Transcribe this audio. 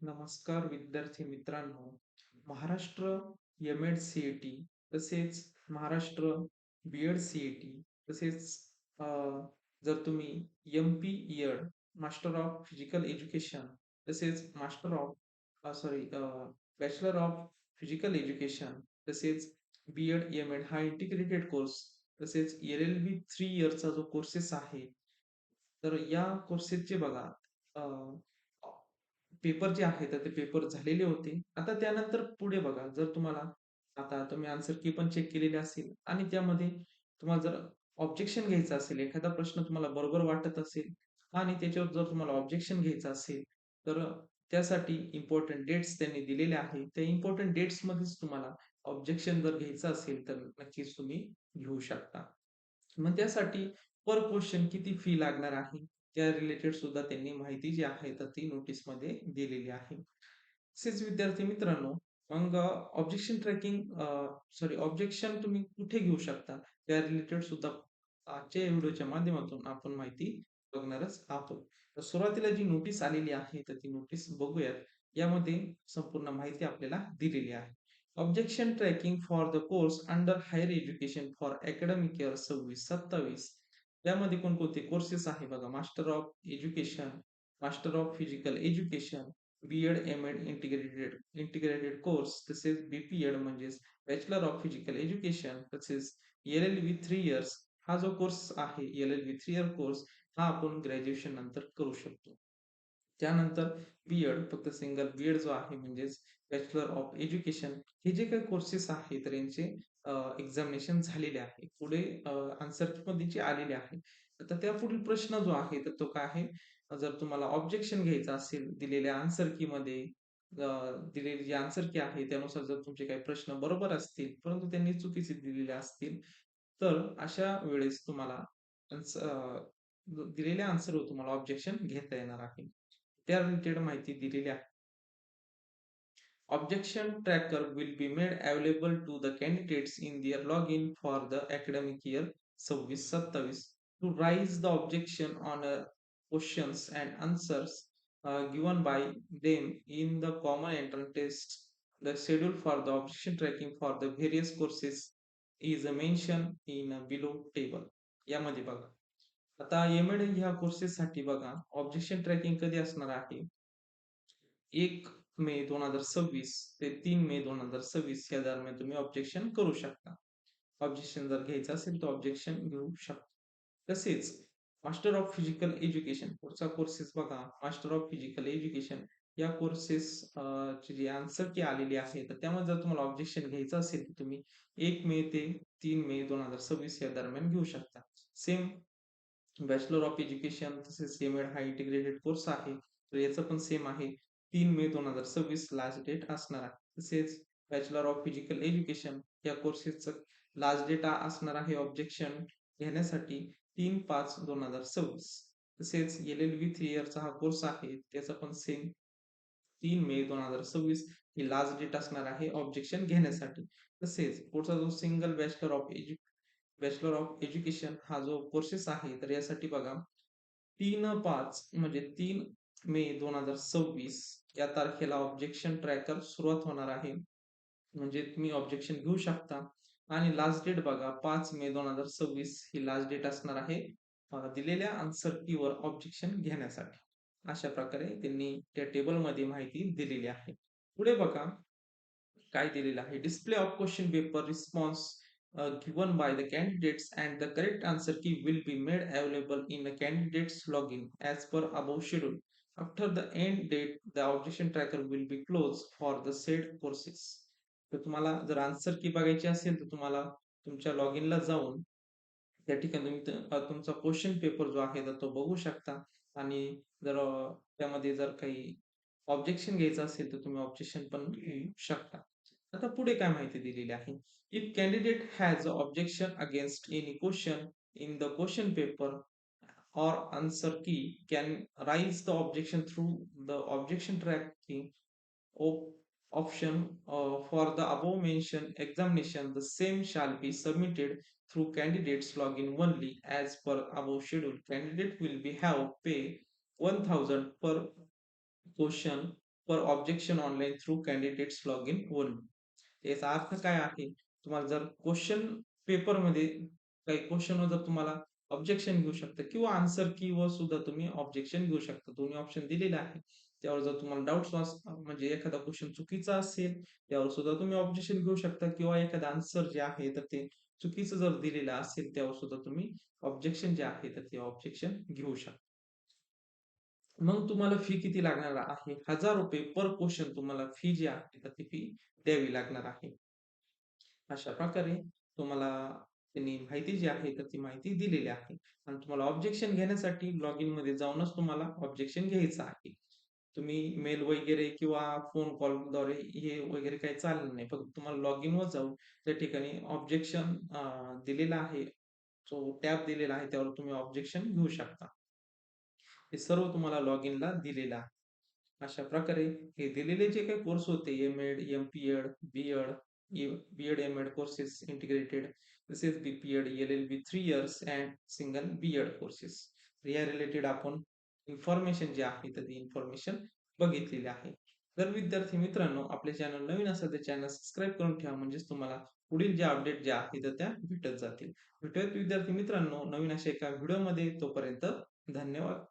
नमस्कार विद्यार्थी मित्रांनो. महाराष्ट्र एम-एड सी-ई-टी तसेच महाराष्ट्र बी-एड सी-ई-टी तसेच अ, जर तुम्ही M P Ed master of physical education तसेच master of sorry bachelor of physical education तसेच बी-एड एम-एड हा इंटिग्रेटेड कोर्स तसेच एल-एल-बी 3 इयर्सचा जो कोर्सेस आहे, तर या कोर्सेसचे बघा पेपर जे आहे तर ते पेपर झालेले होते. आता त्यानंतर पुढे बघा, जर तुम्हाला आता तुम्ही आन्सर की पण चेक केलेली असेल आणि त्यामध्ये तुम्हाला जर ऑब्जेक्शन घ्यायचं असेल, एखादा प्रश्न तुम्हाला बरोबर वाटत असेल आणि त्याच्यावर जर तुम्हाला ऑब्जेक्शन घ्यायचं असेल, तर त्यासाठी इम्पोर्टंट डेट्स त्यांनी दिलेले आहेत. त्या इम्पोर्टंट डेट्समध्येच तुम्हाला ऑब्जेक्शन जर घ्यायचं असेल, तर नक्कीच तुम्ही घेऊ शकता. मग त्यासाठी पर क्वेशन किती फी लागणार आहे, त्या रिलेटेड सुद्धा त्यांनी माहिती जी आहे तर ती नोटीसमध्ये दिलेली आहे. तसेच विद्यार्थी मित्रांनो, मग ऑब्जेक्शन ट्रॅकिंग ऑब्जेक्शन तुम्ही कुठे घेऊ शकता, त्या रिलेटेड सुद्धा आजच्या या व्हिडिओच्या माध्यमातून आपण माहिती बघणारच आहोत. तर सुरुवातीला जी नोटीस आलेली आहे, तर ती नोटीस बघूयात. यामध्ये संपूर्ण माहिती आपल्याला दिलेली आहे. Objection tracking for the course under higher education for academic year 26-27 यामध्ये कोणकोणते कोर्सेस आहे बघा. Master of education, master of physical education, B Ed, M Ed integrated integrated course, तसेच बी-पी-एड म्हणजेच बॅचलर ऑफ फिजिकल एज्युकेशन, तसेच एल-एल-बी 3 इयर्स हा जो course आहे, एल-एल-बी 3 इयर कोर्स हा आपण ग्रॅज्युएशन नंतर करू शकतो. त्यानंतर बी-एड फक्त सिंगल बी-एड जो आहे म्हणजेच बॅचलर ऑफ एज्युकेशन हे जे काही कोर्सेस आहेत तर यांचे एक्झामिनेशन झालेले आहे. पुढे आन्सर की पण त्याची आलेली आहे. आता त्यापुढील प्रश्न जो आहे तर तो काय आहे? जर तुम्हाला ऑब्जेक्शन घ्यायचं असेल दिलेल्या आन्सर कीमध्ये दिलेली जी आन्सर की आहे त्यानुसार जर तुमचे काही प्रश्न बरोबर असतील, परंतु त्यांनी चुकीचे दिलेले असतील, तर अशा वेळेस तुम्हाला दिलेल्या आन्सरवर तुम्हाला ऑब्जेक्शन घेता येणार आहे. त्या रिलेटेड माहिती दिलेली आहे. Objection tracker will be made available to the candidates in their login for the academic year 26-27 to raise the objection on questions and answers given by them in the common entrance test. The schedule for the objection tracking for the various courses is mentioned in a below table. यामध्ये बघा. आता M-add ह्या कोर्सेससाठी बघा, objection tracking कधी असणार आहे? 1 मे 2026 ते 3 मे 2026 या दरम्यान तुम्ही ऑब्जेक्शन करू शकता. ऑब्जेक्शन जर घ्यायचं असेल तर ऑब्जेक्शन घेऊ शकता. तसेच मास्टर ऑफ फिजिकल एज्युकेशन पुढचा कोर्सेस बघा. मास्टर ऑफ फिजिकल एज्युकेशन या कोर्सेस ची जी आन्सर की आलेली आहे, तर त्यामध्ये जर तुम्हाला ऑब्जेक्शन घ्यायचं असेल तर तुम्ही 1 मे ते 3 मे 2026 या दरम्यान घेऊ शकता. सेम बॅचलर ऑफ एज्युकेशन तसेच एम-एड हा इंटिग्रेटेड कोर्स आहे. तर याचं पण सेम आहे. 3 मे 2026 लास्ट डेट असणार आहे. तसेच बॅचलर ऑफ फिजिकल एज्युकेशन या कोर्सेसचं लास्ट डेट असणार आहे ऑब्जेक्शन घेण्यासाठी 3/5/2026. तसेच एल-एल-बी 3 इयरचा हा कोर्स आहे. त्याचा पण सेम 3 मे 2026 ही लास्ट डेट असणार आहे ऑब्जेक्शन घेण्यासाठी. तसेच पुढचा जो सिंगल बॅचलर ऑफ एज्युकेशन हा जो कोर्सेस आहे, तर यासाठी बघा 3/5 म्हणजे 3 मे 2026 या तारखेला ऑब्जेक्शन ट्रॅकर सुरुवात होणार आहे. म्हणजे तुम्ही ऑब्जेक्शन घेऊ शकता आणि लास्ट डेट बघा 5 मे 2026 ही लास्ट डेट असणार आहे दिलेल्या आन्सर कीवर ऑब्जेक्शन घेण्यासाठी. अशा प्रकारे त्यांनी त्या टेबलमध्ये माहिती दिलेली आहे. पुढे बघा काय दिलेलं आहे. Display of question paper response given by the candidates and the correct answer key will be made available in the candidate's login as per above schedule. After the end date, the objection tracker will be closed for the said courses. तर तुम्हाला जर answer की बघायची असेल तर तुम्हाला तुमच्या लॉगिनला जाऊन त्या ठिकाणी तुम्ही तुमचा क्वेश्चन पेपर जो आहे तर तो बघू शकता आणि जर त्यामध्ये जर काही ऑब्जेक्शन घ्यायचं असेल तर तुम्ही ऑब्जेक्शन पण घेऊ शकता. आता पुढे काय माहिती दिलेली आहे. If candidate has objection against any question in the question paper or answer key can raise the objection through the objection tracking option for the above mentioned examination. The same shall be submitted through candidates login only as per above schedule. Candidate will be have pay 1000 per question for objection online through candidates log in only. याचा अर्थ काय आहे? तुम्हाला जर question पेपरमध्ये काही क्वेश्चनवर जर तुम्हाला ऑब्जेक्शन घेऊ शकता किंवा आन्सर कीवर सुद्धा तुम्ही ऑब्जेक्शन घेऊ शकता. दोन्ही ऑप्शन दिलेले आहे. त्यावर जर तुम्हाला डाउट्स म्हणजे एखादा क्वेश्चन चुकीचा असेल, त्यावर सुद्धा तुम्ही ऑब्जेक्शन घेऊ शकता किंवा एखादा आन्सर जे आहे तर ते चुकीचं जर दिलेलं असेल, त्यावर सुद्धा तुम्ही ऑब्जेक्शन जे आहे तर ते ऑब्जेक्शन घेऊ शकता. मग तुम्हाला फी किती लागणार आहे? ₹1000 पर क्वेशन तुम्हाला फी जी आहे तर ती फी द्यावी लागणार आहे. अशा प्रकारे तुम्हाला त्यांनी माहिती जी आहे तर ती माहिती दिलेली आहे आणि तुम्हाला ऑब्जेक्शन घेण्यासाठी लॉग इनमध्ये जाऊनच तुम्हाला ऑब्जेक्शन घ्यायचं आहे. तुम्ही मेल वगैरे किंवा फोन कॉलद्वारे हे वगैरे काही चालणार नाही. फक्त तुम्हाला लॉग इनवर जाऊन त्या ठिकाणी ऑब्जेक्शन दिलेला आहे. जो टॅब दिलेला आहे त्यावर तुम्ही ऑब्जेक्शन घेऊ शकता. हे सर्व तुम्हाला लॉग इनला दिलेलं आहे. अशा प्रकारे हे दिलेले जे काही कोर्स होते M-add, M-P-add, B.Ed, B.Ed, M-add courses integrated, तसेच बी-पी-एड, LLB 3 years and single B.Ed courses. या रिलेटेड आपण इन्फॉर्मेशन जी आहे तर ती इन्फॉर्मेशन बघितलेली आहे. तर विद्यार्थी मित्रांनो, आपले चॅनल नवीन असेल तर चॅनल सबस्क्राईब करून ठेवा म्हणजेच तुम्हाला पुढील जे अपडेट ज्या आहेत तर त्या भेटत जातील. भेटूयात विद्यार्थी मित्रांनो नवीन अशा एका व्हिडिओमध्ये. तोपर्यंत धन्यवाद.